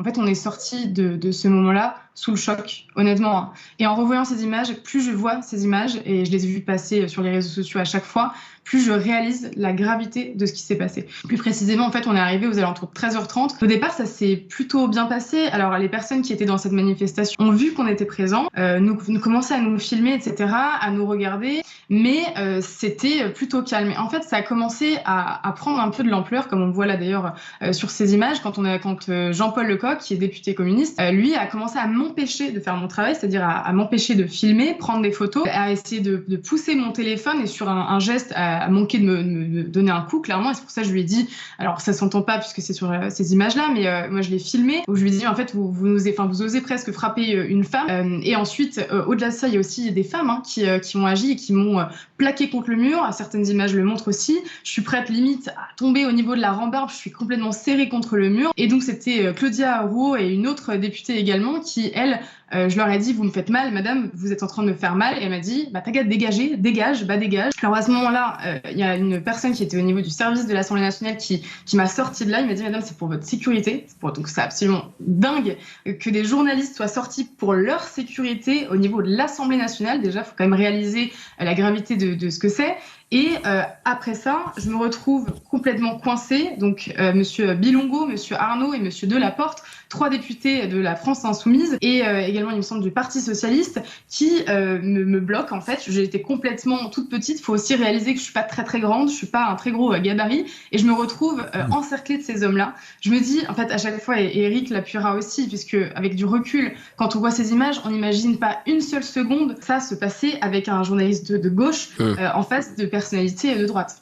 fait, on est sorti de ce moment-là sous le choc, honnêtement, hein. Et en revoyant ces images, plus je vois ces images, et je les ai vues passer sur les réseaux sociaux à chaque fois, plus je réalise la gravité de ce qui s'est passé. Plus précisément, en fait, on est arrivé aux alentours de 13h30. Au départ, ça s'est plutôt bien passé. Alors, les personnes qui étaient dans cette manifestation ont vu qu'on était présents, nous commençaient à nous filmer, etc., à nous regarder, mais c'était plutôt calme. Et en fait, ça a commencé à prendre un peu de l'ampleur, comme on le voit là d'ailleurs sur ces images, quand Jean-Paul Lecoq, qui est député communiste, lui a commencé à m'empêcher de faire mon travail, c'est-à-dire à m'empêcher de filmer, prendre des photos, à essayer de pousser mon téléphone, et sur un geste à manquer de me donner un coup, clairement. Et c'est pour ça que je lui ai dit, alors ça s'entend pas puisque c'est sur ces images-là, mais moi je l'ai filmé, où je lui ai dit, en fait, vous osez presque frapper une femme. Et ensuite, au-delà de ça, il y a aussi des femmes, hein, qui ont agi et qui m'ont plaqué contre le mur. Certaines images le montrent aussi. Je suis prête limite à tomber au niveau de la rambarde, je suis complètement serrée contre le mur. Et donc c'était Claudia Rouault et une autre députée également qui, elle, je leur ai dit, vous me faites mal, madame, vous êtes en train de me faire mal. Et elle m'a dit, bah t'as qu'à te dégager, dégage. Alors à ce moment-là, il y a une personne qui était au niveau du service de l'Assemblée nationale qui m'a sorti de là. Il m'a dit, madame, c'est pour votre sécurité. Donc c'est absolument dingue que des journalistes soient sortis pour leur sécurité au niveau de l'Assemblée nationale. Déjà, il faut quand même réaliser la gravité de ce que c'est. Et après ça, je me retrouve complètement coincée. Donc, monsieur Bilongo, monsieur Arnaud et monsieur Delaporte, 3 députés de la France Insoumise, et également, il me semble, du Parti Socialiste, qui me bloquent, en fait. J'ai été complètement toute petite. Il faut aussi réaliser que je suis pas très, très grande. Je suis pas un très gros gabarit. Et je me retrouve encerclée de ces hommes-là. Je me dis, en fait, à chaque fois, et Eric l'appuiera aussi, puisque avec du recul, quand on voit ces images, on n'imagine pas une seule seconde ça se passer avec un journaliste de gauche en face de personnalité de droite.